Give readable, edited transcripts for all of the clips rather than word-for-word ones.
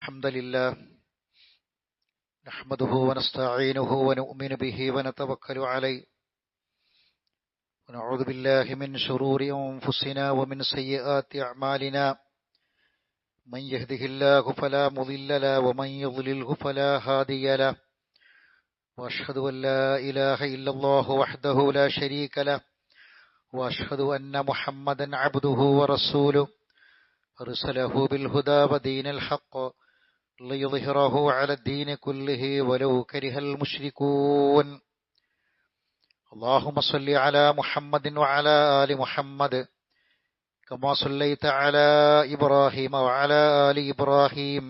الحمد لله نحمده ونستعينه ونؤمن به ونتوكل عليه ونعوذ بالله من شرور أنفسنا ومن سيئات أعمالنا من يهده الله فلا مضل له ومن يضلله فلا هادي له وأشهد أن لا إله إلا الله وحده لا شريك له وأشهد أن محمدا عبده ورسوله أرسله بالهدى ودين الحق ليظهره على الدين كله ولو كره المشركون اللهم صل على محمد وعلى آل محمد كما صليت على إبراهيم وعلى آل إبراهيم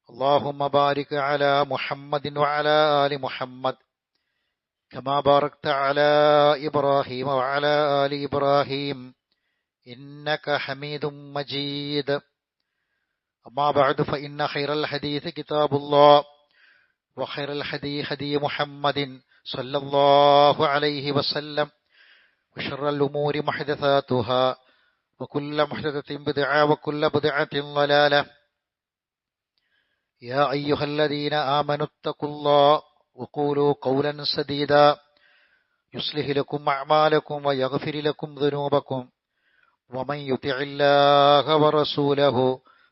اللهم بارك على محمد وعلى آل محمد كما باركت على إبراهيم وعلى آل إبراهيم إنك حميد مجيد أما بعد فإن خير الحديث كتاب الله وخير الهدي هدي محمد صلى الله عليه وسلم وشر الأمور محدثاتها وكل محدثة بدعة وكل بدعة ضلالة يا أيها الذين آمنوا اتقوا الله وقولوا قولا سديدا يصلح لكم أعمالكم ويغفر لكم ذنوبكم ومن يطع الله ورسوله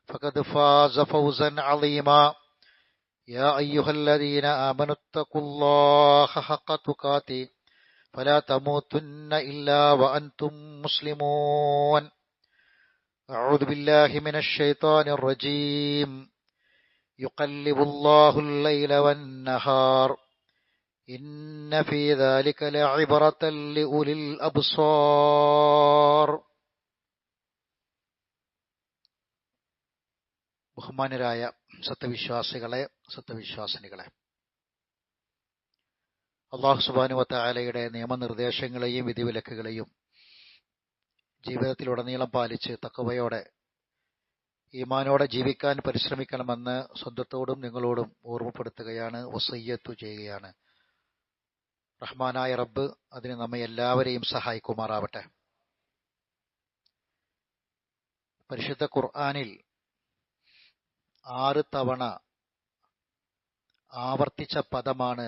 فقد فاز فوزا عظيما يا أيها الذين آمنوا اتقوا الله حق تقاته فلا تموتن إلا وأنتم مسلمون أعوذ بالله من الشيطان الرجيم يقلب الله الليل والنهار إن في ذلك لعبرة لأولي الأبصار. ബഹുമാനരായ സത്യവിശ്വാസികളെ, സത്യവിശ്വാസിനികളെ, അല്ലാഹു സുബ്ഹാനഹു വ തആലയുടെ നിയമനിർദ്ദേശങ്ങളെയും വിധിവിലക്കുകളെയും ജീവിതത്തിലുടനീളം പാലിച്ച് തഖ്വയോടെ ഈമാനോടെ ജീവിക്കാൻ പരിശ്രമിക്കണമെന്ന് സ്വന്തത്തോടും നിങ്ങളോടും ഓർമ്മപ്പെടുത്തുകയാണ്, വസിയ്യത്ത് ചെയ്യുകയാണ്. റഹ്മാനായ റബ്ബ് അതിന് നമ്മെ എല്ലാവരെയും സഹായിക്കുമാറാവട്ടെ. പരിശുദ്ധ ഖുർആനിൽ 6 തവണ ആവർത്തിച്ച പദമാണ്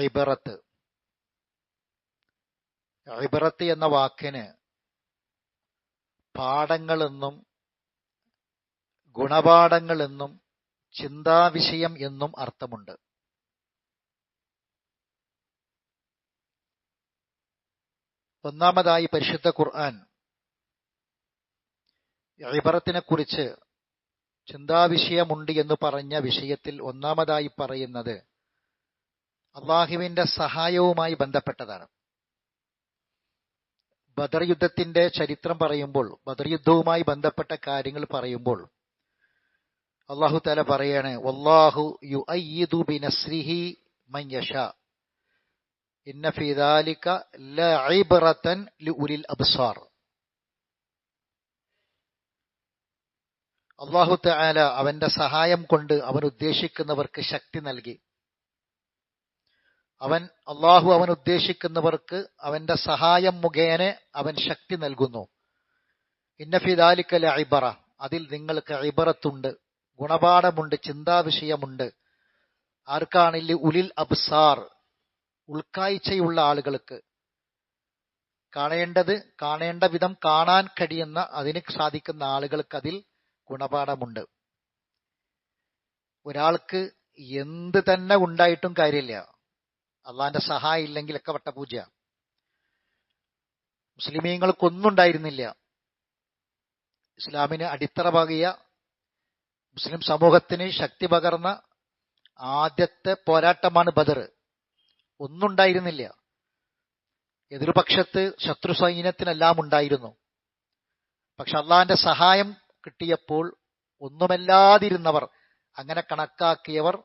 ഇബറത്ത്. ഇബറത്ത് എന്ന വാക്കിന് പാഠങ്ങളെന്നും ഗുണപാഠങ്ങളെന്നും ചിന്താവിഷയം എന്നും അർത്ഥമുണ്ട്. ഒന്നാമതായി പരിശുദ്ധ ഖുർആൻ ഇബറത്തിനെ കുറിച്ച് ചിന്താവിഷയമുണ്ട് എന്ന് പറഞ്ഞ വിഷയത്തിൽ ഒന്നാമതായി പറയുന്നത് അള്ളാഹുവിന്റെ സഹായവുമായി ബന്ധപ്പെട്ടതാണ്. ബദർ യുദ്ധത്തിന്റെ ചരിത്രം പറയുമ്പോൾ, ബദർ യുദ്ധവുമായി ബന്ധപ്പെട്ട കാര്യങ്ങൾ പറയുമ്പോൾ അള്ളാഹു തആല പറയാണ്, വല്ലാഹു യുഅയ്യിദു ബിനസ്രിഹി മൻ യശാ ഇന്ന ഫീ ദാലിക ലഇബ്റതൻ ലിഉലിൽ അബ്സാർ. അള്ളാഹു തആല അവന്റെ സഹായം കൊണ്ട് അവൻ ഉദ്ദേശിക്കുന്നവർക്ക് ശക്തി നൽകി. അള്ളാഹു അവൻ ഉദ്ദേശിക്കുന്നവർക്ക് അവന്റെ സഹായം മുഖേന അവൻ ശക്തി നൽകുന്നു. ഇന്ന ഫീ ദാലിക ലഇബ്റ, അതിൽ നിങ്ങൾക്ക് ഇബ്റത്തുണ്ട്, ഗുണപാഠമുണ്ട്, ചിന്താവിഷയമുണ്ട്. ആർക്കാണില്ല? ഉലിൽ അബ്സാർ, ഉൾക്കാഴ്ചയുള്ള ആളുകൾക്ക്. കാണേണ്ട വിധം കാണാൻ കഴിയുന്ന, അതിന് സാധിക്കുന്ന ആളുകൾക്ക് അതിൽ ഗുണപാഠമുണ്ട്. ഒരാൾക്ക് എന്ത് തന്നെ ഉണ്ടായിട്ടും കാര്യമില്ല, അള്ളാന്റെ സഹായം ഇല്ലെങ്കിൽ ഒക്കെ വട്ടപൂജ. മുസ്ലിമീങ്ങൾക്കൊന്നും ഉണ്ടായിരുന്നില്ല. ഇസ്ലാമിന് അടിത്തറ പാകിയ, മുസ്ലിം സമൂഹത്തിന് ശക്തി പകർന്ന ആദ്യത്തെ പോരാട്ടമാണ് ബദർ. ഒന്നും ഉണ്ടായിരുന്നില്ല. എതിർപക്ഷത്ത് ശത്രു സൈന്യത്തിനെല്ലാം ഉണ്ടായിരുന്നു. പക്ഷെ അള്ളാന്റെ സഹായം കിട്ടിയപ്പോൾ ഒന്നുമല്ലാതിരുന്നവർ, അങ്ങനെ കണക്കാക്കിയവർ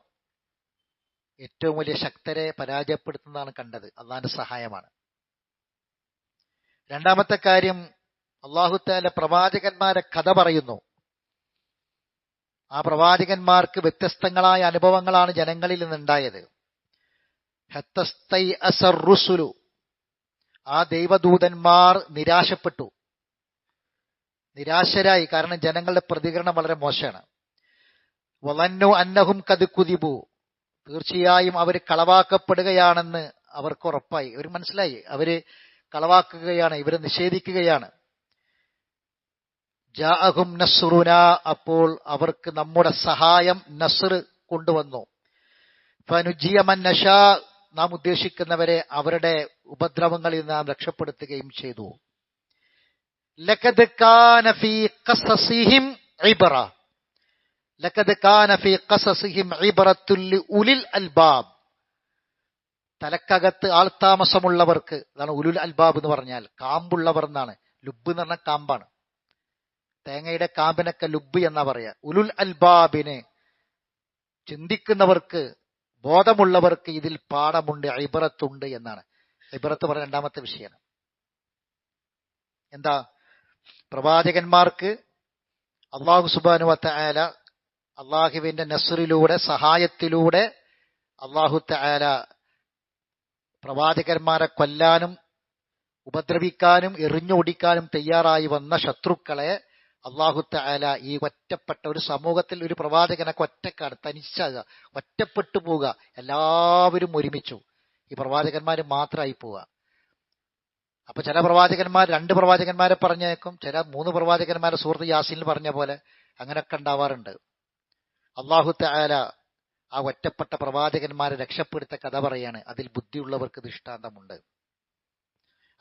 ഏറ്റവും വലിയ ശക്തരെ പരാജയപ്പെടുത്തുന്നതാണ് കണ്ടത്. അള്ളാന്റെ സഹായമാണ്. രണ്ടാമത്തെ കാര്യം, അല്ലാഹു തആല പ്രവാചകന്മാരെ കഥ പറയുന്നു. ആ പ്രവാചകന്മാർക്ക് വ്യത്യസ്തങ്ങളായ അനുഭവങ്ങളാണ് ജനങ്ങളിൽ നിന്നുണ്ടായത്. ഹത്തസ്തൈഅസർ റുസുലു, ആ ദൈവദൂതന്മാർ നിരാശപ്പെട്ടു, നിരാശരായി. കാരണം ജനങ്ങളുടെ പ്രതികരണം വളരെ മോശമാണ്. വളന്നു അന്നഹും ഖദ് കുദിബു, തീർച്ചയായും അവർ കളവാക്കപ്പെടുകയാണെന്ന് അവർക്ക് ഉറപ്പായി. അവർ മനസ്സിലായി, അവര് കളവാക്കുകയാണ്, ഇവരെ നിഷേധിക്കുകയാണ്. ജാഅഹും നസ്റുന, അപ്പോൾ അവർക്ക് നമ്മുടെ സഹായം നസ്ർ കൊണ്ടുവന്നു. ഫനുജിയ മൻ നശാ, നാം ഉദ്ദേശിക്കുന്നവരെ അവരുടെ ഉപദ്രവങ്ങളിൽ നാം രക്ഷപ്പെടുത്തുകയും ചെയ്തു. ലഖദ് കാന ഫീ ഖസസിഹിം ഇബ്റ, ലഖദ് കാന ഫീ ഖസസിഹിം ഇബ്റത്തുൽ ലിഉലിൽ അൽബാബ്, തലക്കകത്ത് ആൾതാമസമുള്ളവർക്ക്, അതാണ് ഉലുൽ അൽബാബ് എന്ന് പറഞ്ഞാൽ, കാമ്പുള്ളവർ എന്നാണ്. ലുബ് എന്ന് പറഞ്ഞാൽ കാമ്പാണ്. തേങ്ങയുടെ കാമ്പിനൊക്കെ ലുബ് എന്നാ പറയാ. ഉലുൽ അൽബാബിന്, ചിന്തിക്കുന്നവർക്ക്, ബോധമുള്ളവർക്ക് ഇതിൽ പാഠമുണ്ട്, ഇബ്റത്തുണ്ട് എന്നാണ്. ഇബ്റത്ത് പറഞ്ഞ രണ്ടാമത്തെ വിഷയമാണ്. എന്താ? പ്രവാചകന്മാർക്ക് അല്ലാഹു സുബ്ഹാനഹു വ തആല അള്ളാഹുവിന്റെ നസ്റിലൂടെ, സഹായത്തിലൂടെ അല്ലാഹു തആല പ്രവാചകന്മാരെ കൊല്ലാനും ഉപദ്രവിക്കാനും എറിഞ്ഞോടിക്കാനും തയ്യാറായി വന്ന ശത്രുക്കളെ അല്ലാഹു തആല ഈ ഒറ്റപ്പെട്ട ഒരു സമൂഹത്തിൽ ഒരു പ്രവാചകനൊക്കെ ഒറ്റക്കാണ്, തനിച്ചാകുക, ഒറ്റപ്പെട്ടു പോവുക, എല്ലാവരും ഒരുമിച്ചു, ഈ പ്രവാചകന്മാർ മാത്രമായി പോവുക. അപ്പൊ ചില പ്രവാചകന്മാർ 2 പ്രവാചകന്മാരെ പറഞ്ഞേക്കും, ചില 3 പ്രവാചകന്മാരെ സൂറത്ത് യാസീനിൽ പറഞ്ഞ പോലെ അങ്ങനെയൊക്കെ ഉണ്ടാവാറുണ്ട്. അല്ലാഹു തആല ആ ഒറ്റപ്പെട്ട പ്രവാചകന്മാരെ രക്ഷപ്പെടുത്ത കഥ പറയാണ്. അതിൽ ബുദ്ധിയുള്ളവർക്ക് ദൃഷ്ടാന്തമുണ്ട്.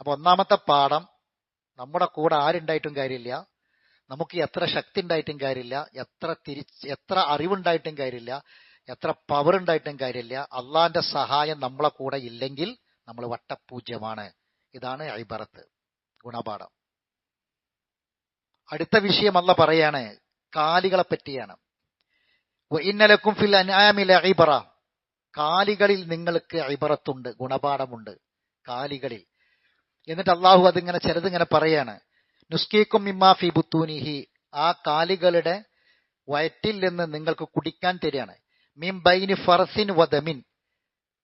അപ്പൊ ഒന്നാമത്തെ പാഠം, നമ്മുടെ കൂടെ ആരുണ്ടായിട്ടും കാര്യമില്ല, നമുക്ക് എത്ര ശക്തി ഉണ്ടായിട്ടും കാര്യമില്ല, എത്ര അറിവുണ്ടായിട്ടും കാര്യമില്ല, എത്ര പവർ ഉണ്ടായിട്ടും കാര്യമില്ല, അള്ളാന്റെ സഹായം നമ്മളെ കൂടെ ഇല്ലെങ്കിൽ നമ്മൾ വട്ടപൂജ്യമാണ്. ഇതാണ് ഇബറത്ത്, ഗുണപാഠം. അടുത്ത വിഷയം അല്ലാഹ് പറയാണ്, കാലികളെ പറ്റിയാണ്. വഇന്നലക്കും ഫിൽ അൻആമി ലഇബ്റ, കാലികളിൽ നിങ്ങൾക്ക് ഇബറത്തുണ്ട്, ഗുണപാഠമുണ്ട് കാലികളിൽ. എന്നിട്ട് അള്ളാഹു അതിങ്ങനെ ചിലതിങ്ങനെ പറയാണ്. നുസ്കീക്കും മിമ്മാ ഫി ബുത്തൂനിഹി, ആ കാലികളുടെ വയറ്റിൽ നിന്ന് നിങ്ങൾക്ക് കുടിക്കാൻ തരികയാണ്. മിൻ ബൈനി ഫർസിൻ വദമിൻ,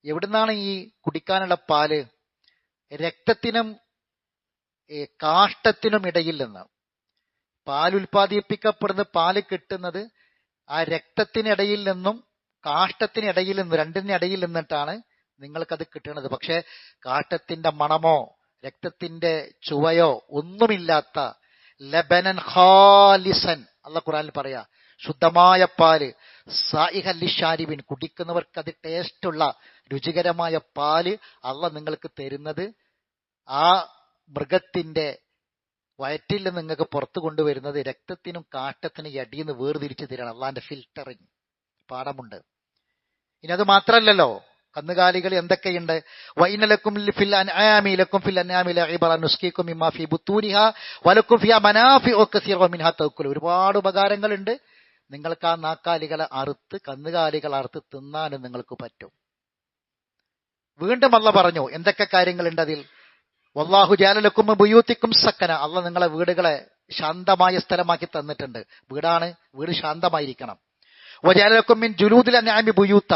എവിടുന്നാണ് ഈ കുടിക്കാനുള്ള പാല്? രക്തത്തിനും കാഷ്ടത്തിനും ഇടയിൽ നിന്ന്. പാൽ ഉൽപ്പാദിപ്പിക്കപ്പെടുന്ന, പാല് കിട്ടുന്നത് ആ രക്തത്തിനിടയിൽ നിന്നും കാഷ്ടത്തിനിടയിൽ നിന്നും, രണ്ടിനിടയിൽ നിന്നിട്ടാണ് നിങ്ങൾക്കത് കിട്ടുന്നത്. പക്ഷെ കാഷ്ടത്തിന്റെ മണമോ രക്തത്തിന്റെ ചുവയോ ഒന്നുമില്ലാത്ത ലബനൻ ഖാലിസൻ, അല്ലാഹു ഖുർആനിൽ പറയാ, ശുദ്ധമായ പാല്, സായിഹൽ ലിശാരിബിൻ, കുടിക്കുന്നവർക്ക് അത് ടേസ്റ്റുള്ള രുചികരമായ പാല് അല്ലാഹ് നിങ്ങൾക്ക് തരുന്നത് ആ മൃഗത്തിന്റെ വയറ്റിൽ നിന്ന് നിങ്ങൾക്ക് പുറത്തു കൊണ്ടുവരുന്നത് രക്തത്തിനും കാഷ്ടത്തിനും ഇടയിൽ നിന്ന് വേർതിരിച്ച് തരാണ്. അള്ളാന്റെ ഫിൽറ്ററിങ് പാഠമുണ്ട്. ഇനി അത് മാത്രല്ലല്ലോ, കന്നുകാലികൾ എന്തൊക്കെയുണ്ട്? വഇന്നലക്കും ഫിൽ അൻആമി ലക്കും ഫിൽ അൻആമി ലഇബ്റ നുസ്കീക്കും മിമ്മാ ഫീ ബുത്തൂനിഹാ വലക്കും ഫിഹാ മനാഫിഉ കസീറ മിൻഹാ തഅക്കുലു, ഒരുപാട് ഉപകാരങ്ങളുണ്ട്. നിങ്ങൾക്ക് ആ നാക്കാലികളെ അറുത്ത്, കന്നുകാലികളെ അറുത്ത് തിന്നാനും നിങ്ങൾക്ക് പറ്റും. വീണ്ടും അല്ലാഹ് പറഞ്ഞു എന്തൊക്കെ കാര്യങ്ങളുണ്ട് അതിൽ. വല്ലാഹു ജഅല ലക്കും മിൻ ബുയൂത്തിക്കും സക്കന, അല്ലാഹ് നിങ്ങളെ വീടുകളെ ശാന്തമായ സ്ഥലമാക്കി തന്നിട്ടുണ്ട്. വീട് ശാന്തമായിരിക്കണം. വജഅല ലക്കും മിൻ ജുലൂദിൽ അൻആമി ബുയൂത്ത,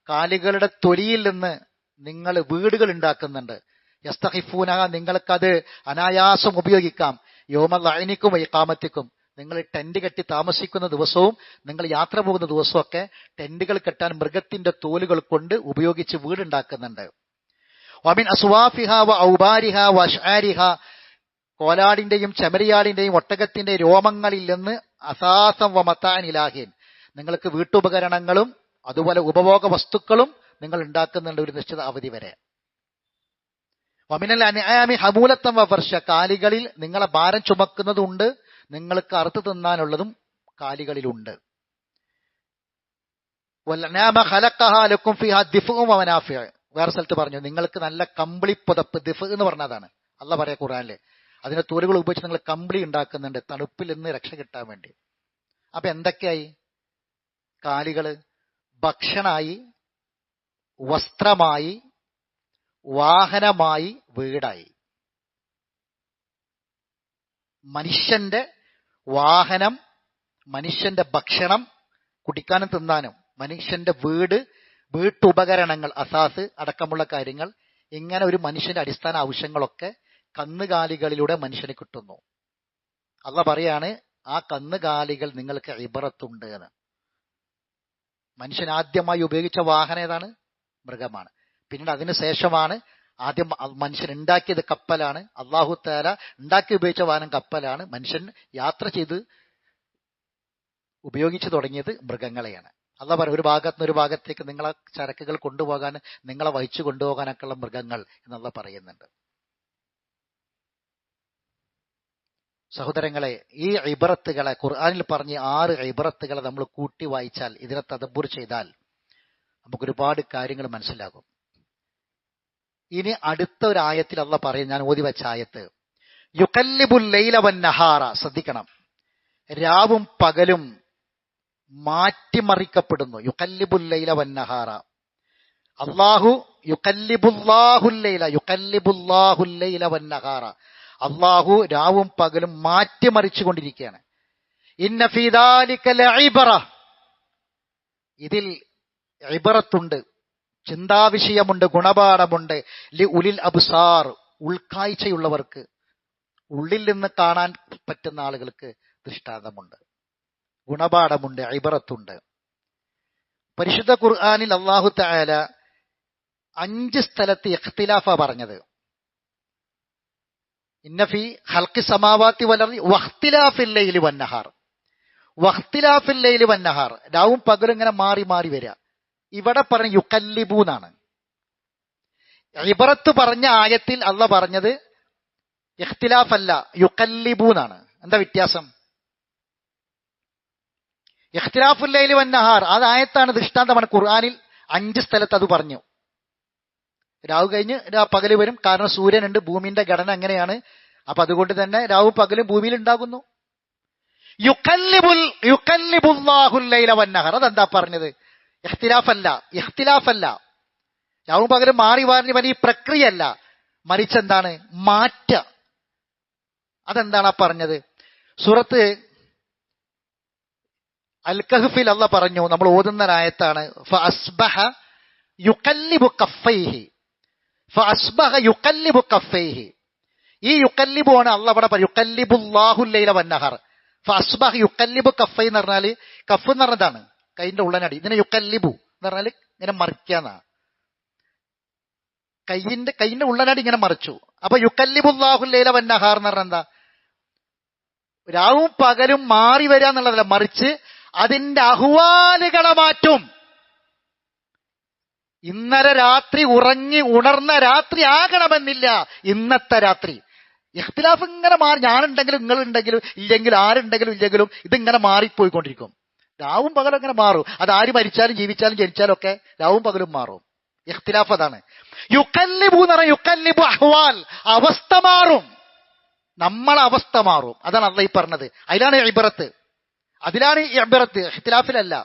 കാലികളുടെ തൊലിയിൽ നിന്ന് നിങ്ങൾ വീടുകൾ ഉണ്ടാക്കുന്നുണ്ട്. യസ്തഖിഫൂനഹ, നിങ്ങൾക്കത് അനായാസം ഉപയോഗിക്കാം. യൗമ ലഅനിക്കും വഇഖാമത്തിക്കും, നിങ്ങൾ ടെന്റ് കെട്ടി താമസിക്കുന്ന ദിവസവും നിങ്ങൾ യാത്ര പോകുന്ന ദിവസവും ഒക്കെ ടെന്റുകൾ കെട്ടാൻ മൃഗത്തിന്റെ തോലുകൾ കൊണ്ട് ഉപയോഗിച്ച് വീടുണ്ടാക്കുന്നുണ്ട്. വമിൻ അസ്വാഫിഹ വ ഔബാരിഹ വ അശ്ആരിഹ, കോലാടിന്റെയും ചെമരിയാടിന്റെയും ഒട്ടകത്തിന്റെ രോമങ്ങളിൽ നിന്ന് അസാസം വ മതാൻ ഇലാഹിൻ, നിങ്ങൾക്ക് വീട്ടുപകരണങ്ങളും അതുപോലെ ഉപഭോഗ വസ്തുക്കളും നിങ്ങൾ ഉണ്ടാക്കുന്നുണ്ട് ഒരു നിശ്ചിത അവധി വരെ. വമിനൽ അൻആമി ഹമൂലത്തൻ വ ഫർശ, കാലികളിൽ നിങ്ങളെ ഭാരം ചുമക്കുന്നതുണ്ട്, നിങ്ങൾക്ക് അറുത്ത് തിന്നാനുള്ളതും കാലികളിലുണ്ട്. വൽഅനാമ ഖലഖഹാ ലക്കും ഫീഹാ ദിഫ്ഉ വ മനാഫിഉ, വേറെ സ്ഥലത്ത് പറഞ്ഞു നിങ്ങൾക്ക് നല്ല കമ്പിളി പുതപ്പ്, ദിഫ് എന്ന് പറഞ്ഞതാണ് അല്ലാഹ് പറയാ ഖുർആനില്. അതിന്റെ തോലുകൾ ഉപയോഗിച്ച് നിങ്ങൾ കമ്പിളി ഉണ്ടാക്കുന്നുണ്ട്, തണുപ്പിൽ നിന്ന് രക്ഷ കിട്ടാൻ വേണ്ടി. അപ്പൊ എന്തൊക്കെയായി? കാലികള് ഭക്ഷണമായി, വസ്ത്രമായി, വാഹനമായി, വീടായി. മനുഷ്യന്റെ വാഹനം, മനുഷ്യന്റെ ഭക്ഷണം, കുടിക്കാനും തിന്നാനും, മനുഷ്യന്റെ വീട്, വീട്ടുപകരണങ്ങൾ, അസാസ് അടക്കമുള്ള കാര്യങ്ങൾ, ഇങ്ങനെ ഒരു മനുഷ്യന്റെ അടിസ്ഥാന ആവശ്യങ്ങളൊക്കെ കന്നുകാലികളിലൂടെ മനുഷ്യന് കിട്ടുന്നു. അല്ലാഹ് പറയാണ് ആ കന്നുകാലികൾ നിങ്ങൾക്ക് ഇബറത്തുണ്ട് എന്ന്. മനുഷ്യൻ ആദ്യമായി ഉപയോഗിച്ച വാഹനം ഏതാണ്? മൃഗമാണ്. പിന്നീട് അതിന് ശേഷമാണ് ആദ്യം മനുഷ്യൻ ഉണ്ടാക്കിയത് കപ്പലാണ്. അല്ലാഹു തആല ഉണ്ടാക്കി ഉപയോഗിച്ച വാഹനം കപ്പലാണ്. മനുഷ്യൻ യാത്ര ചെയ്ത് ഉപയോഗിച്ചു തുടങ്ങിയത് മൃഗങ്ങളെയാണ്. അല്ലാഹു പറയും, ഒരു ഭാഗത്ത് നിന്ന് ഒരു ഭാഗത്തേക്ക് നിങ്ങളെ ചരക്കുകൾ കൊണ്ടുപോകാൻ, നിങ്ങളെ വഹിച്ചു കൊണ്ടുപോകാനൊക്കെയുള്ള മൃഗങ്ങൾ എന്നുള്ള പറയുന്നുണ്ട്. സഹോദരങ്ങളെ, ഈ ഇബറത്തുകളെ ഖുർആനിൽ പറഞ്ഞ 6 ഇബറത്തുകളെ നമ്മൾ കൂട്ടി വായിച്ചാൽ, ഇതിനെ തദബ്ബുർ ചെയ്താൽ നമുക്ക് ഒരുപാട് കാര്യങ്ങൾ മനസ്സിലാകും. ഇനി അടുത്ത ഒരു ആയത്തിൽ അല്ലാഹു പറയും, ഞാൻ ഓതി വെച്ച ആയത്ത്, യുകല്ലിബുൽ ലൈല വന്നഹാറ. ശ്രദ്ധിക്കണം, രാവും പകലും മാറ്റിമറിക്കപ്പെടുന്നു. യുകല്ലിബുൽ ലൈല വന്നഹാറ. അല്ലാഹു യുകല്ലിബുല്ലാഹുൽ ലൈല വന്നഹാറ. അല്ലാഹു രാവും പകലും മാറ്റിമറിച്ചു കൊണ്ടിരിക്കുകയാണ്. ഇന്ന ഫീ ദാലിക ലഇബ്റ. ഇതിൽ ഇബ്റത്തുണ്ട്, ചിന്താവിഷയമുണ്ട്, ഗുണപാഠമുണ്ട്. ലി ഉലിൽ അബ്സാർ. ഉൾക്കാഴ്ചയുള്ളവർക്ക്, ഉള്ളിൽ നിന്ന് കാണാൻ പറ്റുന്ന ആളുകൾക്ക് ദൃഷ്ടാന്തമുണ്ട്, ഗുണപാഠമുണ്ട്, ഇബ്റത്തുണ്ട്. പരിശുദ്ധ ഖുർആനിൽ അല്ലാഹു തആല 5 സ്ഥലത്ത് ഇഖ്തിലാഫ പറഞ്ഞത്. ഇന്ന ഫീ ഖൽഖി സമാവാതി വൽ അർദി വഖ്തിലാഫിൽ ലൈലി വന്നഹാർ. വഖ്തിലാഫിൽ ലൈലി വന്നഹാർ, രാവും പകലും ഇങ്ങനെ മാറി മാറി വരിക. ഇവിടെ പറഞ്ഞ യുകല്ലിബു എന്നാണ്. ഇബ്റത്ത് പറഞ്ഞ ആയത്തിൽ അല്ലാഹു പറഞ്ഞത് ഇഖ്തിലാഫ് അല്ല, യുകല്ലിബു എന്നാണ്. എന്താ വ്യത്യാസം? ഇഖ്തിലാഫുൽ ലൈലി വന്നഹാർ അത് ആയത്താണ്, ദൃഷ്ടാന്തമാണ്. ഖുർആനിൽ 5 സ്ഥലത്ത് അത് പറഞ്ഞു. രാവ് കഴിഞ്ഞ് പകല് വരും. കാരണം സൂര്യനുണ്ട്, ഭൂമിന്റെ ഘടന അങ്ങനെയാണ്. അപ്പൊ അതുകൊണ്ട് തന്നെ രാവും പകലും ഭൂമിയിൽ ഉണ്ടാകുന്നു. യുകല്ലിബുല്ലാഹുൽ ലൈല വന്നഹാർ അതെന്താ പറഞ്ഞത്? ഇഖ്തിലാഫല്ല. രാവും പകലും മാറി മാറി വലിയ പ്രക്രിയയല്ല, മറിച്ച് എന്താണ്? മാറ്റ. അതെന്താണ് പറഞ്ഞത്? സൂറത്ത് അൽ കഹ്ഫിൽ അല്ലാഹു പറഞ്ഞു, നമ്മൾ ഓതുന്ന ആയത്താണ്, ഫഅസ്ബഹ യുകല്ലിബു കഫൈഹി. ഈ യുകല്ലിബു ആണ് അല്ലാഹു ഇവിടെ പറയും, യുകല്ലിബുല്ലാഹുൽ ലൈല വന്നഹാർ. ഫഅസ്ബഹ യുകല്ലിബു കഫൈ എന്ന് പറഞ്ഞാൽ, കഫ് എന്ന് പറഞ്ഞതാണ് കൈന്റെ ഉള്ളനടി. ഇതിനെ യുകല്ലിബു എന്ന് പറഞ്ഞാൽ ഇങ്ങനെ മറിക്കാന്നാ. കൈന്റെ ഉള്ളനടി ഇങ്ങനെ മറിച്ചു. അപ്പൊ യുകല്ലിബുല്ലാഹുൽ ലൈല വന്നഹാർ എന്ന് പറഞ്ഞാൽ എന്താ? രാവും പകലും മാറി വരിക എന്നുള്ളതല്ല, മറിച്ച് അതിന്റെ അഹ്വാലുകളെ മാറ്റും. ഇന്നലെ രാത്രി ഉറങ്ങി ഉണർന്ന രാത്രി ആകണമെന്നില്ല ഇന്നത്തെ രാത്രി. ഇഖ്തിലാഫ് ഇങ്ങനെ മാറി, ഞാനുണ്ടെങ്കിലും നിങ്ങളുണ്ടെങ്കിലും ഇല്ലെങ്കിലും ആരുണ്ടെങ്കിലും ഇല്ലെങ്കിലും ഇതിങ്ങനെ മാറിപ്പോയിക്കൊണ്ടിരിക്കും. രാവും പകലും അങ്ങനെ മാറും. അത് ആര് മരിച്ചാലും ജീവിച്ചാലും ജനിച്ചാലും ഒക്കെ രാവും പകലും മാറും. ഇഖ്തിലാഫ് അതാണ്. യുകല്ലിബു എന്ന് പറഞ്ഞാൽ യുകല്ലിബു അഹ്വാൽ, അവസ്ഥ മാറും, നമ്മളെ അവസ്ഥ മാറും. അതാണ് അല്ലാഹു ഈ പറഞ്ഞത്. അതിലാണ് ഇബ്റത്ത്. ഇഖ്തിലാഫിലല്ല,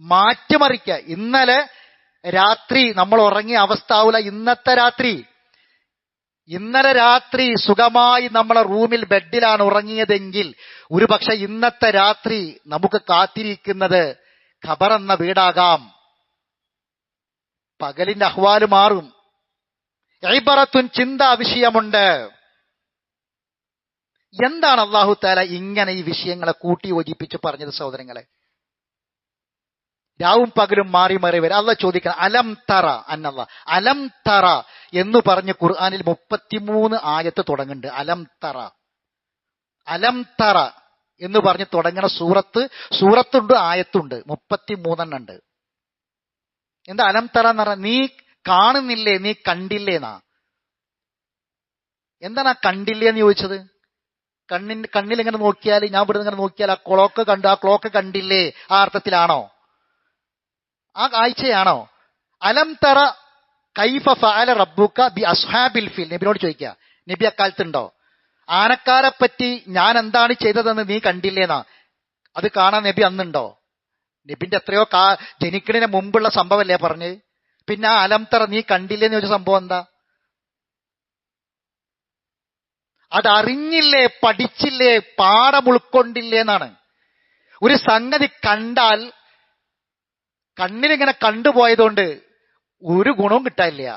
മാറ്റിമറിക്കുക. ഇന്നലെ രാത്രി നമ്മൾ ഉറങ്ങിയ അവസ്ഥ ആവൂല ഇന്നലെ രാത്രി സുഖമായി നമ്മളെ റൂമിൽ ബെഡിലാണ് ഉറങ്ങിയതെങ്കിൽ ഒരുപക്ഷെ ഇന്നത്തെ രാത്രി നമുക്ക് കാത്തിരിക്കുന്നത് ഖബർ എന്ന വീടാകാം. പകലിന്റെ അഹ്വാല് മാറും. ഇബ്റത്തുൻ, ചിന്താ വിഷയമുണ്ട്. എന്താണ് അല്ലാഹു തആല ഇങ്ങനെ ഈ വിഷയങ്ങളെ കൂട്ടി യോജിപ്പിച്ച് പറഞ്ഞത്? സഹോദരങ്ങളെ, രാവും പകലും മാറി മാറി വരും. അല്ലാഹു ചോദിക്കണം, അലം തറ അന്നല്ലാ, അലം തറ എന്ന് പറഞ്ഞ് ഖുർആനിൽ 33 ആയത്ത് തുടങ്ങുന്നുണ്ട്. അലം തറ എന്ന് പറഞ്ഞ് തുടങ്ങണ സൂറത്തുണ്ട്, ആയത്തുണ്ട്, 33 ഉണ്ട്. എന്താ അലം തറ എന്ന് പറഞ്ഞാൽ? നീ കാണുന്നില്ലേ, നീ കണ്ടില്ലേന്നാ. എന്താണ് ആ കണ്ടില്ലേ എന്ന് ചോദിച്ചത്? കണ്ണിൽ ഇങ്ങനെ നോക്കിയാൽ, ഞാൻ ഇവിടെ ഇങ്ങനെ നോക്കിയാൽ ആ ക്ലോക്ക് കണ്ടില്ലേ, ആ അർത്ഥത്തിലാണോ? ആ കാഴ്ചയാണോ? അലം തറ കൈഫ ഫഅല റബ്ബുക ബി അസ്ഹാബിൽ ഫീൽ. നബിയോട് ചോദിക്കുക, നബി അക്കാലത്തുണ്ടോ? ആനക്കാരെ പറ്റി ഞാൻ എന്താണ് ചെയ്തതെന്ന് നീ കണ്ടില്ലേന്നാ. അത് കാണാൻ നബി അന്നുണ്ടോ? നബിന്റെ എത്രയോ ജനിക്കണതിന് മുമ്പുള്ള സംഭവമല്ലേ പറഞ്ഞ്. പിന്നെ ആ അലം തറ നീ കണ്ടില്ലേന്ന് ചോദിച്ച സംഭവം എന്താ? അതറിഞ്ഞില്ലേ, പഠിച്ചില്ലേ, പാഠം ഉൾക്കൊണ്ടില്ലേ എന്നാണ്. ഒരു സംഗതി കണ്ടാൽ കണ്ണിലിങ്ങനെ കണ്ടുപോയതുകൊണ്ട് ഒരു ഗുണവും കിട്ടാനില്ല.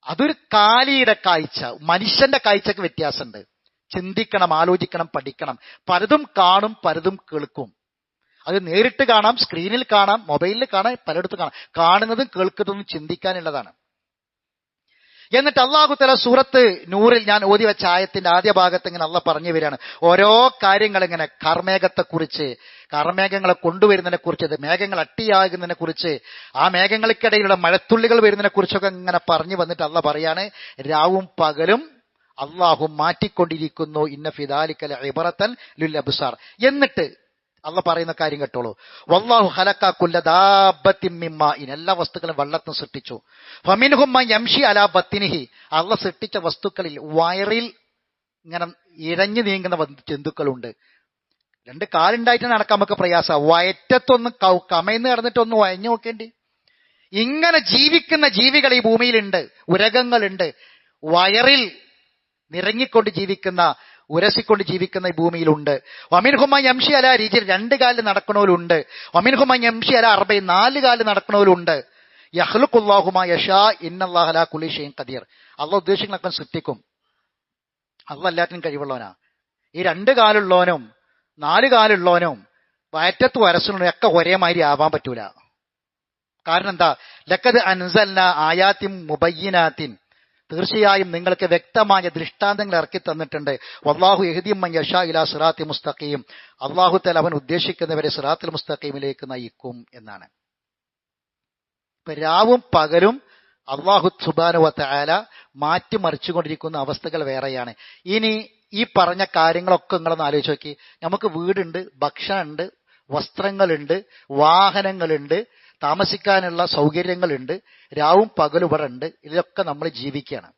അതൊരു കാലിയുടെ കാഴ്ച, മനുഷ്യന്റെ കാഴ്ചക്ക് വ്യത്യാസമുണ്ട്. ചിന്തിക്കണം, ആലോചിക്കണം, പഠിക്കണം. പലതും കാണും, പലതും കേൾക്കും. അത് നേരിട്ട് കാണാം, സ്ക്രീനിൽ കാണാം, മൊബൈലിൽ കാണാം, പലയിടത്തും കാണാം. കാണുന്നതും കേൾക്കുന്നതും ചിന്തിക്കാനുള്ളതാണ്. എന്നിട്ട് അള്ളാഹു തആല സൂറത്ത് നൂറിൽ ഞാൻ ഓതി വെച്ച ആയത്തിന്റെ ആദ്യ ഭാഗത്ത് ഇങ്ങനെ അള്ളാഹ് പറഞ്ഞു വരികയാണ്. ഓരോ കാര്യങ്ങൾ ഇങ്ങനെ കാർമേഘത്തെക്കുറിച്ച്, കാർമേഘങ്ങളെ കൊണ്ടുവരുന്നതിനെ കുറിച്ച്, അത് മേഘങ്ങൾ അട്ടിയാകുന്നതിനെ കുറിച്ച്, ആ മേഘങ്ങൾക്കിടയിലുള്ള മഴത്തുള്ളികൾ വരുന്നതിനെ കുറിച്ചൊക്കെ ഇങ്ങനെ പറഞ്ഞു വന്നിട്ട് അള്ളാഹ് പറയാണ്, രാവും പകലും അള്ളാഹു മാറ്റിക്കൊണ്ടിരിക്കുന്നു. ഇന്ന ഫി ദാലിക ലഇബ്റതൻ ലിൽ അബ്സാർ. എന്നിട്ട് അള്ളാഹ് പറയുന്ന കാര്യം കേട്ടോളൂ. വല്ലാഹു ഖലഖ കുല്ല ദാബത്തിൻ മിൻ മാഇൻ. എല്ലാ വസ്തുക്കളും വെള്ളത്തിൽ സൃഷ്ടിച്ചു. ഫമിൻഹും മൻ യംശി അലാ ബത്തിനിഹി. അള്ളാഹ് സൃഷ്ടിച്ച വസ്തുക്കളിൽ വയറിൽ ഇങ്ങനെ ഇഴഞ്ഞു നീങ്ങുന്ന ജന്തുക്കളുണ്ട്. രണ്ട് കാലുണ്ടായിട്ട് നടക്കാൻ നമുക്ക് പ്രയാസമാണ്. വയറ്റത്തൊന്ന് കമയന്ന് കിടന്നിട്ടൊന്ന് വയഞ്ഞു നോക്കേണ്ടി. ഇങ്ങനെ ജീവിക്കുന്ന ജീവികൾ ഈ ഭൂമിയിലുണ്ട്. ഉരകങ്ങളുണ്ട്. വയറിൽ നിറങ്ങിക്കൊണ്ട് ജീവിക്കുന്ന, ഉരസിക്കൊണ്ട് ജീവിക്കുന്ന ഈ ഭൂമിയിലുണ്ട്. വമിൻഹുമ യംശി അല രിജിൽ. 2 കാലിൽ നടക്കണവരുണ്ട്. വമിൻഹുമ യംശി അല അർബഈൻ. 4 കാലിൽ നടക്കണവരുണ്ട്. യഖ്ലുഖുല്ലാഹു മാ യശാ ഇന്നല്ലാഹ അലാ കുല്ലി ഷൈഇൻ ഖദീർ. അള്ളാഹ് ഉദ്ദേശിക്കുന്നതൊക്കെ സൃഷ്ടിക്കും. അള്ളാഹ് എല്ലാത്തിനും കഴിവുള്ളവനാ. ഈ 2 കാലുള്ളവനും 4 കാലുള്ളവനും വയറ്റത്ത് വരസുള്ളവനും ഒക്കെ ഒരേമാതിരി ആവാൻ പറ്റൂല. കാരണം എന്താ? ലഖദ് അൻസൽനാ ആയാത്തിൻ മുബയ്യിനാത്തിൻ. തീർച്ചയായും നിങ്ങൾക്ക് വ്യക്തമായ ദൃഷ്ടാന്തങ്ങൾ ഇറക്കി തന്നിട്ടുണ്ട്. വല്ലാഹു യഹ്ദി മൻ യശാ ഇലാ സിറാത്തി മുസ്തഖീം. അല്ലാഹു തആല അവൻ ഉദ്ദേശിക്കുന്നവരെ സിറാത്തുൽ മുസ്തഖീമിലേക്ക് നയിക്കും എന്നാണ്. ഇപ്പൊ രാവും പകലും അല്ലാഹു സുബ്ഹാനഹു വ തആല മാറ്റിമറിച്ചുകൊണ്ടിരിക്കുന്ന അവസ്ഥകൾ വേറെയാണ്. ഇനി ഈ പറഞ്ഞ കാര്യങ്ങളൊക്കെ നിങ്ങളൊന്ന് ആലോചിച്ച് നോക്കി. നമുക്ക് വീടുണ്ട്, ഭക്ഷണമുണ്ട്, വസ്ത്രങ്ങളുണ്ട്, വാഹനങ്ങളുണ്ട്, താമസിക്കാനുള്ള സൗകര്യങ്ങളുണ്ട്, രാവും പകലും ഇവിടെ ഉണ്ട്. ഇതിലൊക്കെ നമ്മൾ ജീവിക്കുകയാണ്.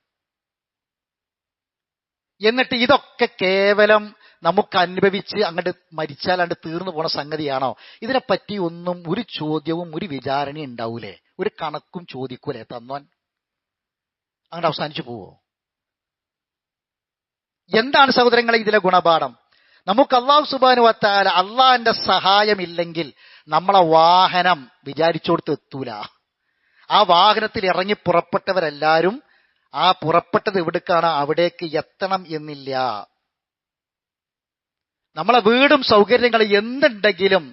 എന്നിട്ട് ഇതൊക്കെ കേവലം നമുക്ക് അനുഭവിച്ച് അങ്ങോട്ട് മരിച്ചാലാണ്ട് തീർന്നു പോണ സംഗതിയാണോ? ഇതിനെപ്പറ്റി ഒന്നും ഒരു ചോദ്യവും ഒരു വിചാരണയും ഉണ്ടാവൂലേ? ഒരു കണക്കും ചോദിക്കൂലേ? തന്നോൻ അങ്ങോട്ട് അവസാനിച്ചു പോവോ? എന്താണ് സഹോദരങ്ങളെ ഇതിലെ ഗുണപാഠം? നമുക്ക് അല്ലാഹു സുബ്ഹാനഹു വ തആല, അള്ളാഹിന്റെ സഹായമില്ലെങ്കിൽ നമ്മളെ വാഹനം വിചാരിച്ചോടത്ത് എത്തൂല. ആ വാഹനത്തിൽ ഇറങ്ങി പുറപ്പെട്ടവരെല്ലാരും ആ പുറപ്പെട്ടത് എവിടേക്കാണ് അവിടേക്ക് എത്തണം എന്നില്ല. നമ്മളെ വീടും സൗകര്യങ്ങളും എന്തുണ്ടെങ്കിലും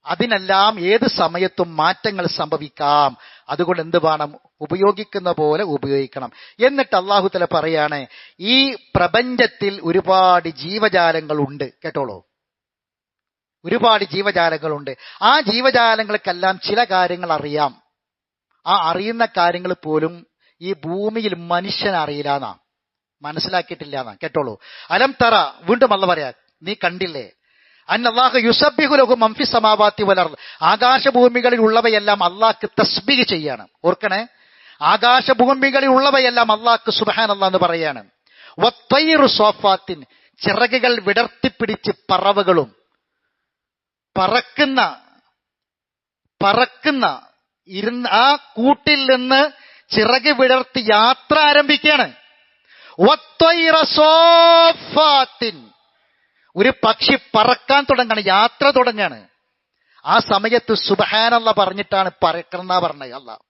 അതിനെല്ലാം ഏത് സമയത്തും മാറ്റങ്ങൾ സംഭവിക്കാം. അതുകൊണ്ട് എന്ത് വേണം? ഉപയോഗിക്കുന്ന പോലെ ഉപയോഗിക്കണം. എന്നിട്ട് അല്ലാഹു തആല പറയാണ്, ഈ പ്രപഞ്ചത്തിൽ ഒരുപാട് ജീവജാലങ്ങളുണ്ട്. കേട്ടോളൂ, ഒരുപാട് ജീവജാലങ്ങളുണ്ട്. ആ ജീവജാലങ്ങൾക്കെല്ലാം ചില കാര്യങ്ങൾ അറിയാം. ആ അറിയുന്ന കാര്യങ്ങൾ പോലും ഈ ഭൂമിയിൽ മനുഷ്യൻ അറിയില്ല എന്നാ, മനസ്സിലാക്കിയിട്ടില്ല എന്നാ. കേട്ടോളൂ. അലം തറ, വീണ്ടും അല്ലാഹു പറയാ, നീ കണ്ടില്ലേ? അന്നല്ലാഹു യുസബ്ബിഹു ലഹു മൻ ഫിസ് സമാവാതി വൽ അർദ്. ആകാശഭൂമികളിൽ ഉള്ളവയെല്ലാം അല്ലാഹ്ക്ക് തസ്ബീഹ് ചെയ്യാണ്. ഓർക്കണേ, ആകാശഭൂമികളിൽ ഉള്ളവയെല്ലാം അല്ലാഹ്ക്ക് സുബ്ഹാനല്ലാഹ് എന്ന് പറയാണ്. വത്തൈറു സോഫാത്തിൻ. ചിറകുകൾ വിടർത്തിപ്പിടിച്ച് പറവകളും പറക്കുന്ന ഇരുന്ന് ആ കൂട്ടിൽ നിന്ന് ചിറക് വിടർത്തി യാത്ര ആരംഭിക്കുകയാണ്. വത്തൈറ സോഫാത്തിൻ. ഒരു പക്ഷി പറക്കാൻ തുടങ്ങാണ്, യാത്ര തുടങ്ങാണ്. ആ സമയത്ത് സുബ്ഹാനല്ലാഹ് പറഞ്ഞിട്ടാണ് പറക്കണമെന്നാ പറഞ്ഞത്. അല്ലാഹ്,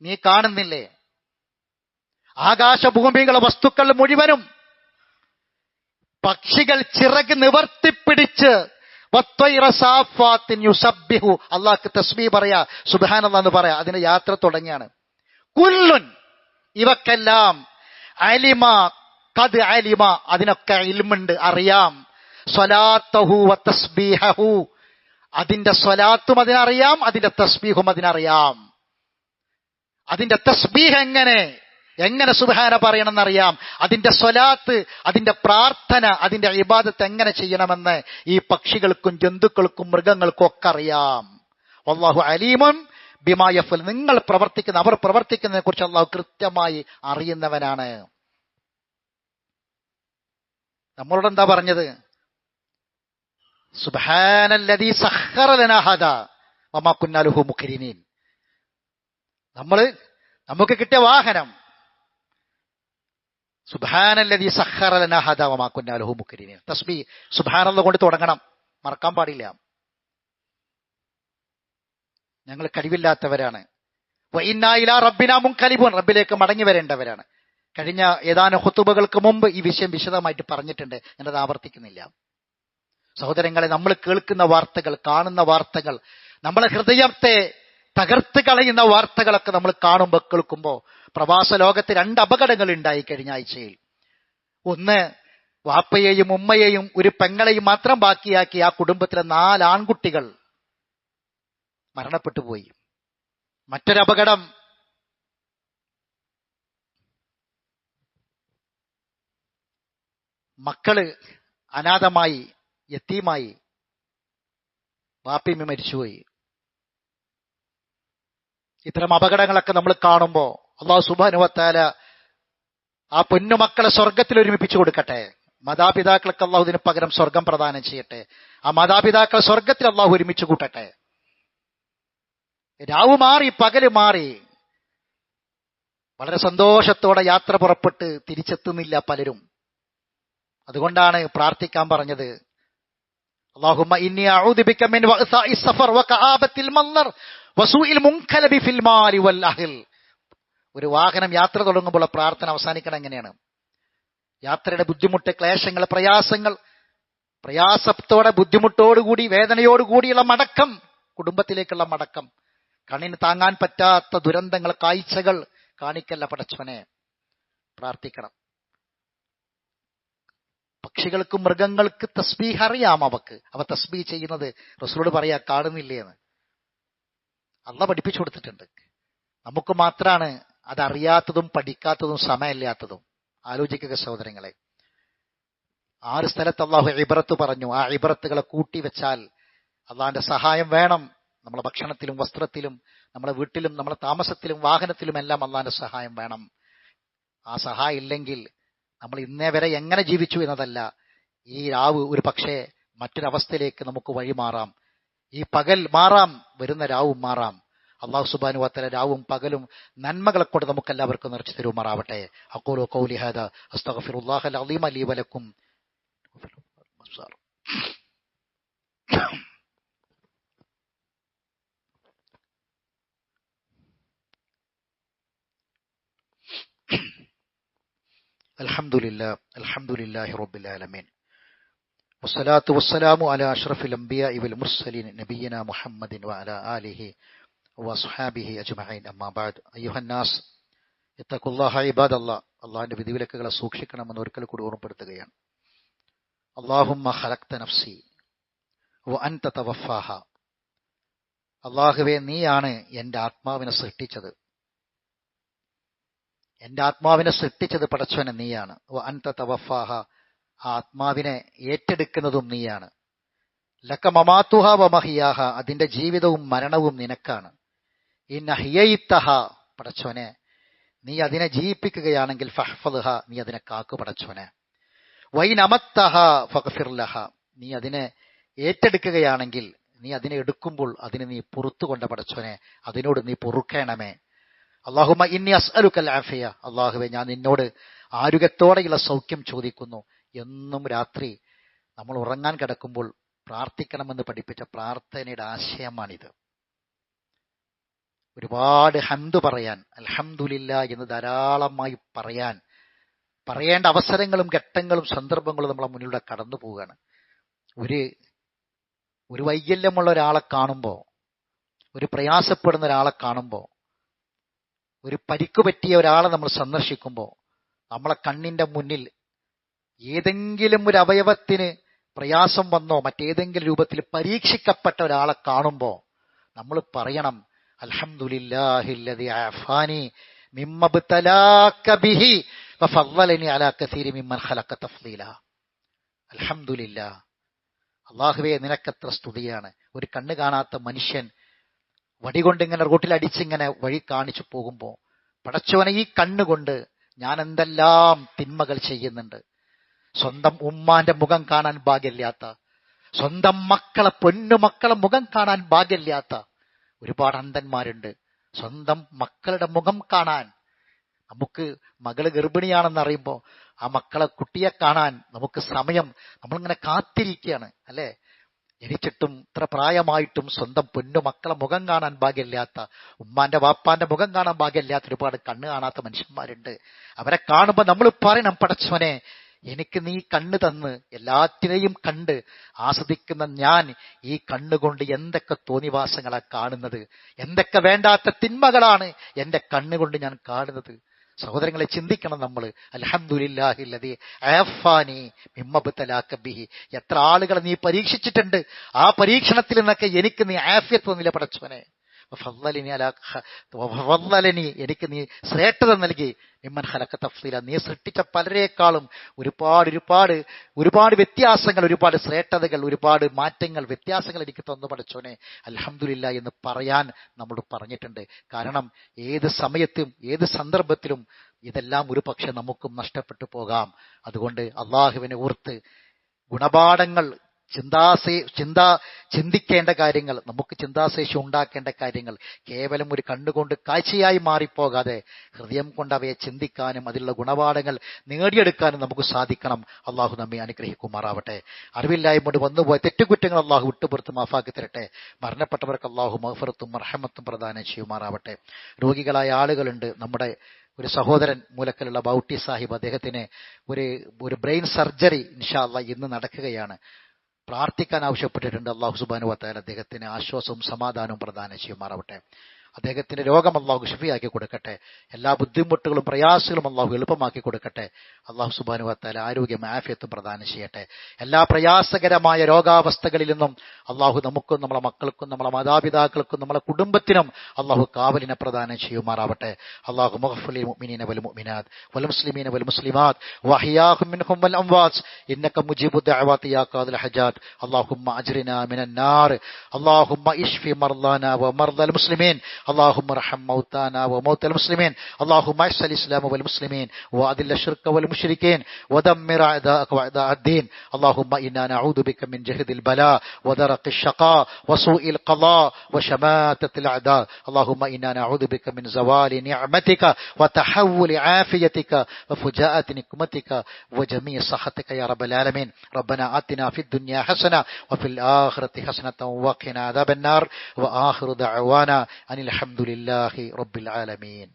നീ കാണുന്നില്ലേ? ആകാശഭൂമികളെ വസ്തുക്കൾ മുഴുവനും പക്ഷികൾ ചിറക് നിവർത്തിപ്പിടിച്ച് അള്ളാഹ്ക്ക് തസ്ബീഹ് പറയാ, സുബ്ഹാനല്ലാഹ് എന്ന് പറയാ, അതിന് യാത്ര തുടങ്ങിയാണ്. കുല്ലുൻ, ഇവക്കെല്ലാം അലിമ ഖദ് അലിമ, അതിനൊക്കെ ഇൽമുണ്ട്, അറിയാം. സ്വലാത്തഹു വ തസ്ബീഹഹു, അതിന്റെ സ്വലാത്തും അതിനറിയാം, അതിന്റെ തസ്ബീഹും അതിനറിയാം. അതിന്റെ തസ്ബീഹ് എങ്ങനെ സുബ്ഹാന പറയണമെന്നറിയാം. അതിന്റെ സ്വലാത്ത്, അതിന്റെ പ്രാർത്ഥന, അതിന്റെ ഇബാദത്ത് എങ്ങനെ ചെയ്യണമെന്ന് ഈ പക്ഷികൾക്കും ജന്തുക്കൾക്കും മൃഗങ്ങൾക്കും ഒക്കെ അറിയാം. വല്ലാഹു അലീമുൻ ബിമാ യഫ്അൽ. അവർ പ്രവർത്തിക്കുന്നതിനെ കുറിച്ച് അല്ലാഹു കൃത്യമായി അറിയുന്നവനാണ്. നമ്മളോട് എന്താ പറഞ്ഞത്? സുബ്ഹാനല്ലദീ സഖറ ലനാ ഹാദാ വമാ കുന്നാ ലഹു മുഖ്രിനീൻ. നമുക്ക് കിട്ടിയ വാഹനം, സുബ്ഹാനല്ലദീ സഖറ ലനാ ഹാദാ വമാ കുന്നാ ലഹു മുഖ്രിനീൻ. തസ്ബീഹ് സുബ്ഹാനല്ലാഹ് കൊണ്ട് തുടങ്ങണം, മറക്കാൻ പാടില്ല. ഞങ്ങൾ കഴിവില്ലാത്തവരാണ്. വഇന്നാ ഇലാ റബ്ബിനാ മുൻഖലിബൂൻ, റബ്ബിലേക്ക് മടങ്ങി വരേണ്ടവരാണ്. കഴിഞ്ഞ ഏതാനും ഖുതുബകൾക്ക് മുമ്പ് ഈ വിഷയം വിശദമായിട്ട് പറഞ്ഞിട്ടുണ്ട്, ഞാനത് ആവർത്തിക്കുന്നില്ല. സഹോദരങ്ങളെ, നമ്മൾ കേൾക്കുന്ന വാർത്തകൾ, കാണുന്ന വാർത്തകൾ, നമ്മളെ ഹൃദയത്തെ തകർത്ത് കളയുന്ന വാർത്തകളൊക്കെ നമ്മൾ കാണുമ്പോൾ കേൾക്കുമ്പോൾ, പ്രവാസ ലോകത്ത് 2 അപകടങ്ങൾ ഉണ്ടായി കഴിഞ്ഞ ആഴ്ചയിൽ. ഒന്ന്, വാപ്പയെയും ഉമ്മയെയും ഒരു പെങ്ങളെയും മാത്രം ബാക്കിയാക്കി ആ കുടുംബത്തിലെ 4 ആൺകുട്ടികൾ മരണപ്പെട്ടു പോയി. മറ്റൊരപകടം, മക്കള് അനാഥമായി, യത്തീമായി, വാപ്പയും മരിച്ചുപോയി. ഇത്തരം അപകടങ്ങളൊക്കെ നമ്മൾ കാണുമ്പോൾ അല്ലാഹു സുബ്ഹാനഹു വ തആല ആ പൊന്നുമക്കളെ സ്വർഗത്തിൽ ഒരുമിപ്പിച്ചു കൊടുക്കട്ടെ. മാതാപിതാക്കൾക്ക് അല്ലാഹു ഇതിന് പകരം സ്വർഗം പ്രദാനം ചെയ്യട്ടെ. ആ മാതാപിതാക്കളെ സ്വർഗത്തിൽ അല്ലാഹു ഒരുമിച്ച് കൂട്ടട്ടെ. രാവ് മാറി, പകല് മാറി, വളരെ സന്തോഷത്തോടെ യാത്ര പുറപ്പെട്ട് തിരിച്ചെത്തുന്നില്ല പലരും. അതുകൊണ്ടാണ് പ്രാർത്ഥിക്കാൻ പറഞ്ഞത്. അല്ലാഹുമ്മ ഇന്നി അഊദു ബിക മിൻ വഅസാഇ സഫർ വകആബത്തിൽ മൻദർ വസൂഇൽ മുൻകലബി ഫിൽ മാലി വൽ അഹ്ൽ. ഒരു വാഹനം യാത്ര തുടങ്ങുമ്പോൾ പ്രാർത്ഥന അവസാനിക്കണം എങ്ങനെയാണ്? യാത്രയുടെ ബുദ്ധിമുട്ട്, ക്ലേശങ്ങൾ, പ്രയാസങ്ങൾ, പ്രയാസത്തോടെ, ബുദ്ധിമുട്ടോടുകൂടി, വേദനയോടുകൂടിയുള്ള മടക്കം, കുടുംബത്തിലേക്കുള്ള മടക്കം, കണ്ണിന് താങ്ങാൻ പറ്റാത്ത ദുരന്തങ്ങൾ, കാഴ്ചകൾ കാണിക്കല്ല പടച്ചവനെ. പ്രാർത്ഥിക്കണം. പക്ഷികൾക്കും മൃഗങ്ങൾക്ക് തസ്ബീഹ് അറിയാം. അവ തസ്ബീഹ് ചെയ്യുന്നത് റസൂലോട് പറയാ കാണുന്നില്ലേ എന്ന്. അള്ളാഹ് പഠിപ്പിച്ചു കൊടുത്തിട്ടുണ്ട്. നമുക്ക് മാത്രമാണ് അതറിയാത്തതും പഠിക്കാത്തതും സമയമില്ലാത്തതും. ആലോചിക്കുക സഹോദരങ്ങളെ. 6 സ്ഥലത്ത് അള്ളാഹു ഇബ്രത്ത് പറഞ്ഞു. ആ ഇബ്രത്തുകളെ കൂട്ടിവെച്ചാൽ അള്ളാഹിന്റെ സഹായം വേണം. നമ്മളെ ഭക്ഷണത്തിലും വസ്ത്രത്തിലും നമ്മളെ വീട്ടിലും നമ്മളെ താമസത്തിലും വാഹനത്തിലും എല്ലാം അള്ളാഹിന്റെ സഹായം വേണം. ആ സഹായം ഇല്ലെങ്കിൽ നമ്മൾ ഇന്നേ വരെ എങ്ങനെ ജീവിച്ചു എന്നതല്ല, ഈ രാവ് ഒരു പക്ഷേ മറ്റൊരവസ്ഥയിലേക്ക് നമുക്ക് വഴിമാറാം. ഈ പകൽ മാറാം, വരുന്ന രാവും മാറാം. അല്ലാഹു സുബ്ഹാനഹു വ തആല രാവും പകലും നന്മകളെ കൊണ്ട് നമുക്ക് എല്ലാവർക്കും നിറച്ചു തരുമാറാവട്ടെ. അഖൂലു ഖൗലി ഹാദാ അസ്തഗ്ഫിറുല്ലാഹൽ അളീമ ലീ വലക്കും. അൽഹംദുലില്ലാഹി റബ്ബിൽ ആലമീൻ വസ്സലാത്തു വസ്സലാമു അലാ അഷ്റഫിൽ അംബിയാഇ വൽ മുർസലീൻ നബിയ്യിനാ മുഹമ്മദിൻ വഅലാ ആലിഹി വസ്ഹാബിഹി അജ്മഈൻ. അമ്മാ ബഅദ്. അയ്യുഹന്നാസ് ഇത്തഖുല്ലാഹ ഇബാദല്ലാഹ്. അല്ലാഹുവിന്റെ വിധിവിലക്കുകളെ സൂക്ഷിക്കണമെന്ന് ഒരിക്കൽ കൂടി ഓർമ്മപ്പെടുത്തുകയാണ്. അല്ലാഹുമ്മ ഖലഖ്ത നഫ്സി വഅൻത തവഫാഹ. അല്ലാഹുവേ, നീയാണ് എൻ്റെ ആത്മാവിനെ സൃഷ്ടിച്ചത്. എൻ്റെ ആത്മാവിനെ സൃഷ്ടിച്ചത് പടച്ചവനെ നീയാണ്. വഅൻത തവഫാഹ. ആ ആത്മാവിനെ ഏറ്റെടുക്കുന്നതും നീയാണ്. ലക മമാതുഹ വമഹിയാഹ. അതിന്റെ ജീവിതവും മരണവും നിനക്കാണ്. ഇൻ അഹ്യൈതഹ. പടച്ചവനെ, നീ അതിനെ ജീവിപ്പിക്കുകയാണെങ്കിൽ ഫഹ്ഫദ്ഹ. നീ അതിനെ കാക്കു പടച്ചവനെ. വൈൻ അമത്തഹ ഫഗ്ഫിർ ലഹ. നീ അതിനെ ഏറ്റെടുക്കുകയാണെങ്കിൽ, നീ അതിനെ എടുക്കുമ്പോൾ അതിന് നീ പുറത്തുകൊണ്ട പടച്ചവനെ, അതിനോട് നീ പൊറുക്കണമേ. അല്ലാഹുമ്മ ഇന്നി അസ്അലുക്കൽ ആഫിയ. അല്ലാഹുവേ, ഞാൻ നിന്നോട് ആരോഗ്യത്തോടെയുള്ള സൗഖ്യം ചോദിക്കുന്നു. എന്നും രാത്രി നമ്മൾ ഉറങ്ങാൻ കിടക്കുമ്പോൾ പ്രാർത്ഥിക്കണമെന്ന് പഠിപ്പിച്ച പ്രാർത്ഥനയുടെ ആശയമാണിത്. ഒരുപാട് ഹംദ് പറയാൻ, അൽഹംദുലില്ലാ എന്ന് ധാരാളമായി പറയേണ്ട അവസരങ്ങളും ഘട്ടങ്ങളും സന്ദർഭങ്ങളും നമ്മളെ മുന്നിലൂടെ കടന്നു പോവുകയാണ്. ഒരു വൈകല്യമുള്ള ഒരാളെ കാണുമ്പോൾ, ഒരു പ്രയാസപ്പെടുന്ന ഒരാളെ കാണുമ്പോൾ, ഒരു പരിക്ക് പറ്റിയ ഒരാളെ നമ്മൾ സന്ദർശിക്കുമ്പോൾ, നമ്മളെ കണ്ണിന്റെ മുന്നിൽ ഏതെങ്കിലും ഒരു അവയവത്തിന് പ്രയാസം വന്നോ മറ്റേതെങ്കിലും രൂപത്തിൽ പരീക്ഷിക്കപ്പെട്ട ഒരാളെ കാണുമ്പോൾ നമ്മൾ പറയണം, അൽഹംദുലില്ലാഹില്ലദി അഫാനി മിമ്മ ബതലാക ബിഹി വഫളലനി അലാ കസീരി മിമ്മൻ ഖലഖ തഫ്ളീല. അൽഹംദുലില്ലാ. അല്ലാഹുവേ, നിനക്കെത്ര സ്തുതിയാണ്. ഒരു കണ്ണ് കാണാത്ത മനുഷ്യൻ വടികൊണ്ട് ഇങ്ങനെ റോട്ടിൽ അടിച്ചിങ്ങനെ വഴി കാണിച്ചു പോകുമ്പോൾ, പടച്ചവനെ, ഈ കണ്ണുകൊണ്ട് ഞാൻ എന്തെല്ലാം തിന്മകൾ ചെയ്യുന്നുണ്ട്. സ്വന്തം ഉമ്മാന്റെ മുഖം കാണാൻ ഭാഗ്യമില്ലാത്ത, സ്വന്തം മക്കളെ, പൊന്നുമക്കളെ മുഖം കാണാൻ ഭാഗ്യമില്ലാത്ത ഒരുപാട് അന്ധന്മാരുണ്ട്. സ്വന്തം മക്കളുടെ മുഖം കാണാൻ, നമുക്ക് മകള് ഗർഭിണിയാണെന്ന് അറിയുമ്പോൾ ആ മക്കളെ, കുട്ടിയെ കാണാൻ നമുക്ക് സമയം, നമ്മളിങ്ങനെ കാത്തിരിക്കുകയാണ് അല്ലെ. ജനിച്ചിട്ടും ഇത്ര പ്രായമായിട്ടും സ്വന്തം പൊന്നുമക്കളെ മുഖം കാണാൻ ഭാഗ്യമില്ലാത്ത, ഉമ്മാന്റെ വാപ്പാന്റെ മുഖം കാണാൻ ഭാഗ്യമില്ലാത്ത ഒരുപാട് കണ്ണ് കാണാത്ത മനുഷ്യന്മാരുണ്ട്. അവരെ കാണുമ്പോൾ നമ്മൾ പറയണം, പടച്ചവനെ, എനിക്ക് നീ കണ്ണ് തന്ന് എല്ലാറ്റിനെയും കണ്ട് ആസ്വദിക്കുന്ന ഞാൻ ഈ കണ്ണുകൊണ്ട് എന്തൊക്കെ തോന്നിവാസങ്ങളാ കാണുന്നത്, എന്തൊക്കെ വേണ്ടാത്ത തിന്മകളാണ് എന്റെ കണ്ണുകൊണ്ട് ഞാൻ കാണുന്നത്. സഹോദരങ്ങളെ, ചിന്തിക്കണം നമ്മൾ. അൽഹംദുലില്ലാഹില്ലദീ ആഫാനി മിമ്മബ്തലാക ബിഹി. എത്ര ആളുകളെ നീ പരീക്ഷിച്ചിട്ടുണ്ട്, ആ പരീക്ഷണത്തിൽ നിന്നൊക്കെ എനിക്ക് നീ ആഫിയത്ത് തന്നില്ല പടച്ചവനെ. എനിക്ക് നീ ശ്രേഷ്ഠത നൽകി. മിമ്മൻ ഖലഖ തഫ്സീല, നീ സൃഷ്ടിച്ച പലരെക്കാളും ഒരുപാട് വ്യത്യാസങ്ങൾ, ഒരുപാട് ശ്രേഷ്ഠതകൾ, ഒരുപാട് മാറ്റങ്ങൾ, വ്യത്യാസങ്ങൾ എനിക്ക് തന്നു പടച്ചോനെ. അൽഹംദുലില്ലാ എന്ന് പറയാൻ നമ്മൾ പറഞ്ഞിട്ടുണ്ട്. കാരണം ഏത് സമയത്തും ഏത് സന്ദർഭത്തിലും ഇതെല്ലാം ഒരു പക്ഷെ നമുക്കും നഷ്ടപ്പെട്ടു പോകാം. അതുകൊണ്ട് അള്ളാഹുവിനെ ഓർത്ത് ഗുണപാഠങ്ങൾ, ചിന്തിക്കേണ്ട കാര്യങ്ങൾ, നമുക്ക് ചിന്താശേഷി ഉണ്ടാക്കേണ്ട കാര്യങ്ങൾ കേവലം ഒരു കണ്ണുകൊണ്ട് കാഴ്ചയായി മാറിപ്പോകാതെ ഹൃദയം കൊണ്ട് അവയെ ചിന്തിക്കാനും അതിലുള്ള ഗുണപാഠങ്ങൾ നേടിയെടുക്കാനും നമുക്ക് സാധിക്കണം. അള്ളാഹു നമ്മെ അനുഗ്രഹിക്കുമാറാവട്ടെ. അറിവില്ലായ്മ വന്നുപോയ തെറ്റുകുറ്റങ്ങൾ അള്ളാഹു വിട്ടുപുറത്ത് മാഫാക്കി തരട്ടെ. മരണപ്പെട്ടവർക്ക് അള്ളാഹു മഗ്ഫിറത്തും റഹ്മത്തും പ്രദാനം ചെയ്യുമാറാവട്ടെ. രോഗികളായ ആളുകളുണ്ട്. നമ്മുടെ ഒരു സഹോദരൻ മൂലക്കലുള്ള ബൗട്ടി സാഹിബ്, അദ്ദേഹത്തിന് ഒരു ബ്രെയിൻ സർജറി ഇൻഷാ അല്ലാഹ് ഇന്ന് നടക്കുകയാണ്. പ്രാർത്ഥിക്കാൻ ആവശ്യപ്പെട്ടിട്ടുണ്ട്. അള്ളാഹു സുബ്ഹാനഹു വ തആല അദ്ദേഹത്തിന് ആശ്വാസവും സമാധാനവും പ്രദാനം ചെയ്യുമാറാവട്ടെ. അദ്ദേഹത്തിന്റെ രോഗം അള്ളാഹു ശിഫയാക്കി കൊടുക്കട്ടെ. എല്ലാ ബുദ്ധിമുട്ടുകളും പ്രയാസങ്ങളും അള്ളാഹു എളുപ്പമാക്കി കൊടുക്കട്ടെ. അള്ളാഹു സുബ്ഹാനഹു വ തആല ആരോഗ്യം ആഫിയത്തും പ്രദാനം ചെയ്യട്ടെ. എല്ലാ പ്രയാസകരമായ രോഗാവസ്ഥകളിൽ നിന്നും അള്ളാഹു നമുക്കും നമ്മളെ മക്കൾക്കും നമ്മളെ മാതാപിതാക്കൾക്കും നമ്മളെ കുടുംബത്തിനും അള്ളാഹു കാവലിനെ പ്രദാനം ചെയ്യുമാറാവട്ടെ. അള്ളാഹു മഗ്ഫിർ മുഅ്മിനീന വൽ മുഅ്മിനാത്ത് വൽ മുസ്ലിമീന വൽ മുസ്ലിമാത്ത് വഅഹ്യാഹും മിൻഹും വൽ അംവാത്ത് ഇന്നക മുജീബു ദഅവാതി യാ ഖാദിൽ ഹജാത്ത്. അല്ലാഹുമ്മ അജ്രിനാ മിനൻ നാർ. അല്ലാഹുമ്മ ഇശ്ഫി മർദാനാ വ മർദൽ മുസ്ലിമീൻ. اللهم ارحم موتانا وموتى المسلمين. اللهم اعز الاسلام والمسلمين واذل الشرك والمشركين ودمر اعداءك واعداء الدين. اللهم انا نعوذ بك من جهد البلاء ودرق الشقاء وسوء القضاء وشماتة الاعداء. اللهم انا نعوذ بك من زوال نعمتك وتحول عافيتك وفجاءة نقمتك وجميع سخطك يا رب العالمين. ربنا آتنا في الدنيا حسنة وفي الآخرة حسنة وقنا عذاب النار. وآخر دعوانا أن الحمد لله رب العالمين.